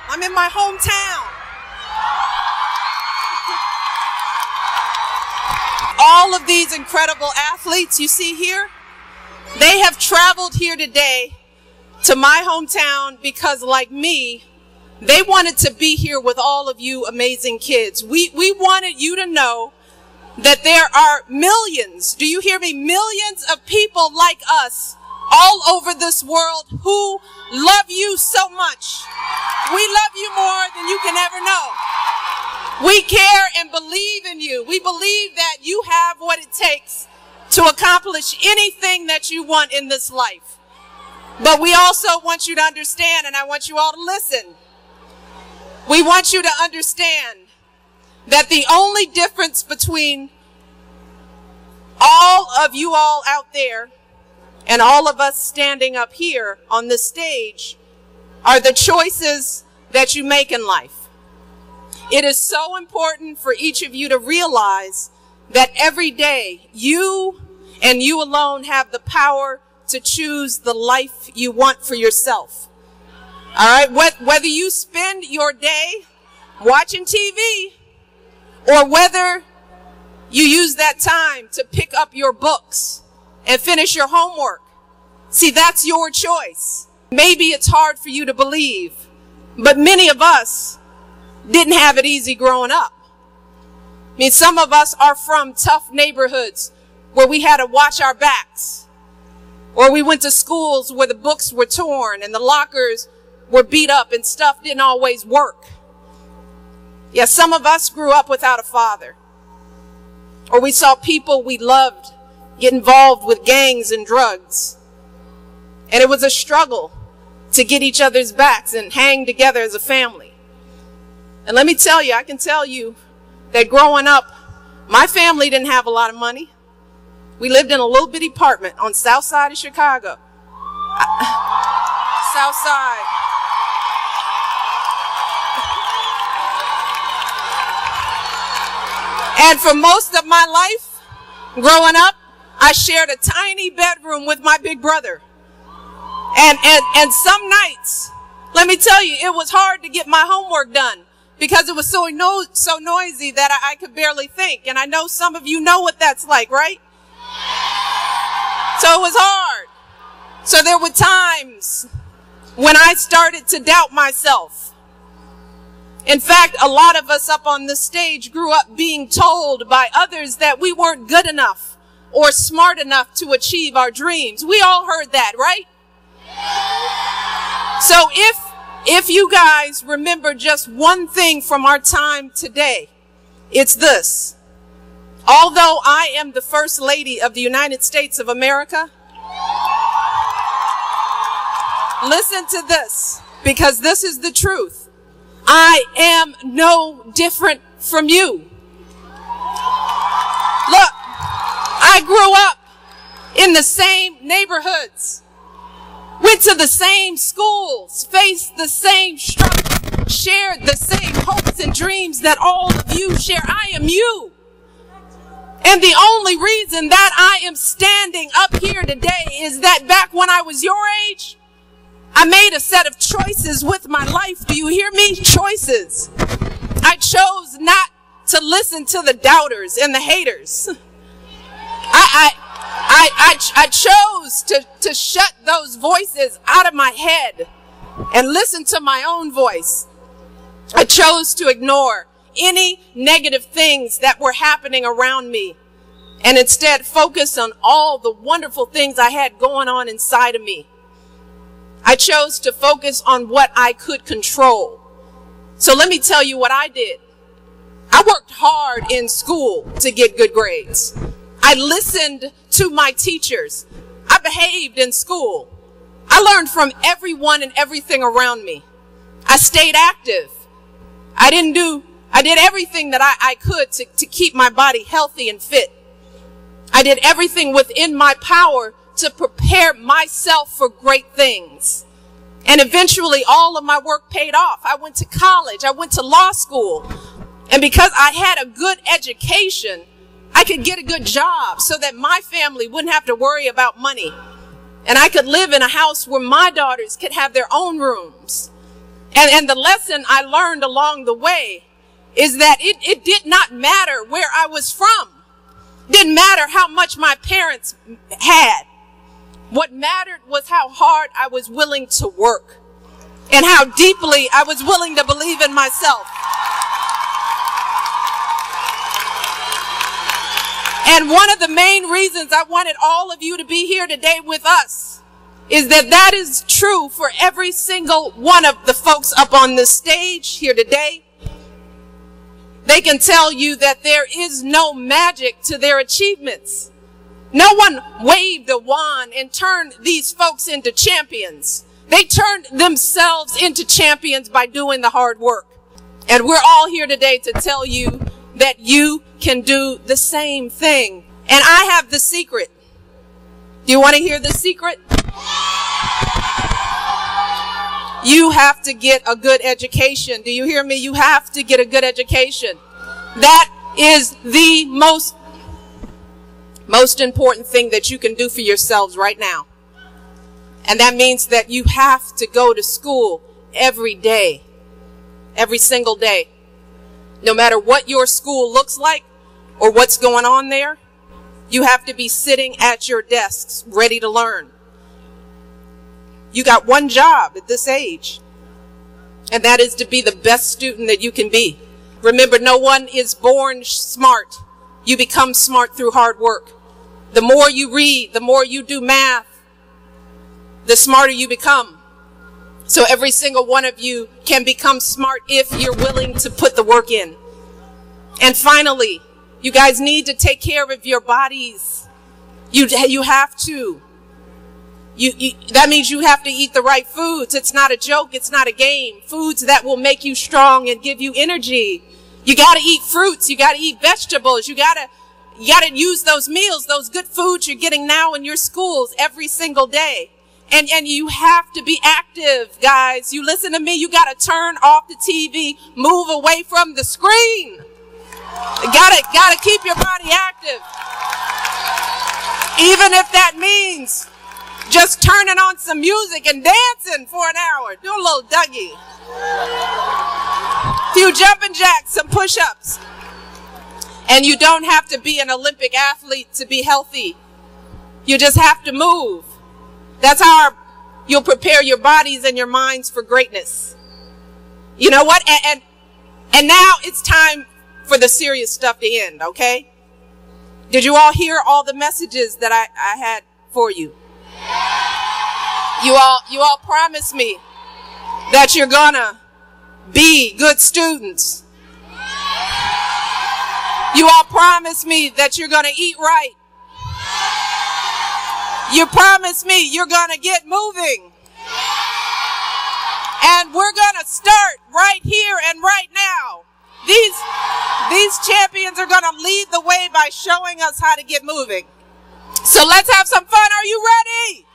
I'm in my hometown. All of these incredible athletes you see here, they have traveled here today to my hometown because, like me, they wanted to be here with all of you amazing kids. We wanted you to know that there are millions, do you hear me, millions of people like us all over this world who love you so much. We love you more than you can ever know. We care and believe in you. We believe that you have what it takes to accomplish anything that you want in this life. But we also want you to understand, and I want you all to listen. We want you to understand that the only difference between all of you all out there and all of us standing up here on this stage are the choices that you make in life. It is so important for each of you to realize that every day you and you alone have the power to choose the life you want for yourself. All right, whether you spend your day watching TV or whether you use that time to pick up your books and finish your homework. See, that's your choice. Maybe it's hard for you to believe, but many of us didn't have it easy growing up. I mean, some of us are from tough neighborhoods where we had to watch our backs, or we went to schools where the books were torn and the lockers were beat up and stuff didn't always work. Yeah, some of us grew up without a father, or we saw people we loved get involved with gangs and drugs. And it was a struggle to get each other's backs and hang together as a family. And let me tell you, I can tell you that growing up, my family didn't have a lot of money. We lived in a little bitty apartment on the south side of Chicago. South side. And for most of my life, growing up, I shared a tiny bedroom with my big brother. And some nights, let me tell you, it was hard to get my homework done because it was so noisy that I could barely think. And I know some of you know what that's like, right? So it was hard. So there were times when I started to doubt myself. In fact, a lot of us up on this stage grew up being told by others that we weren't good enough or smart enough to achieve our dreams. We all heard that, right? So if you guys remember just one thing from our time today, it's this. Although I am the First Lady of the United States of America, listen to this, because this is the truth. I am no different from you. Look, I grew up in the same neighborhoods, went to the same schools, faced the same struggles, shared the same hopes and dreams that all of you share. I am you. And the only reason that I am standing up here today is that back when I was your age, I made a set of choices with my life. Do you hear me? Choices. I chose not to listen to the doubters and the haters. I chose to shut those voices out of my head and listen to my own voice. I chose to ignore any negative things that were happening around me and instead focus on all the wonderful things I had going on inside of me. I chose to focus on what I could control. So let me tell you what I did. I worked hard in school to get good grades. I listened to my teachers. I behaved in school. I learned from everyone and everything around me. I stayed active. I did everything that I could to keep my body healthy and fit. I did everything within my power to prepare myself for great things. And eventually all of my work paid off. I went to college. I went to law school. And because I had a good education, I could get a good job so that my family wouldn't have to worry about money. And I could live in a house where my daughters could have their own rooms. And the lesson I learned along the way is that it did not matter where I was from. Didn't matter how much my parents had. What mattered was how hard I was willing to work and how deeply I was willing to believe in myself. And one of the main reasons I wanted all of you to be here today with us is that is true for every single one of the folks up on this stage here today. They can tell you that there is no magic to their achievements. No one waved a wand and turned these folks into champions. They turned themselves into champions by doing the hard work. And we're all here today to tell you that you can do the same thing. And I have the secret. Do you want to hear the secret? You have to get a good education. Do you hear me? You have to get a good education. That is the most important thing that you can do for yourselves right now. And that means that you have to go to school every day, every single day. No matter what your school looks like or what's going on there, you have to be sitting at your desks ready to learn. You got one job at this age, and that is to be the best student that you can be. Remember, no one is born smart. You become smart through hard work. The more you read, the more you do math, the smarter you become. So every single one of you can become smart if you're willing to put the work in. And finally, you guys need to take care of your bodies. You have to. That means you have to eat the right foods. It's not a joke. It's not a game. Foods that will make you strong and give you energy. You got to eat fruits. You got to eat vegetables. You got to use those meals, those good foods you're getting now in your schools every single day. And you have to be active, guys. You listen to me. You got to turn off the TV, move away from the screen. You got to keep your body active. Even if that means just turning on some music and dancing for an hour. Do a little Dougie. A few jumping jacks, some push-ups. And you don't have to be an Olympic athlete to be healthy. You just have to move. That's how you'll prepare your bodies and your minds for greatness. You know what? And now it's time for the serious stuff to end, okay? Did you all hear all the messages that I had for you? You all promised me that you're gonna be good students. You all promised me that you're gonna eat right. You promised me you're gonna get moving. And we're gonna start right here and right now. These champions are gonna lead the way by showing us how to get moving. So let's have some fun. Are you ready?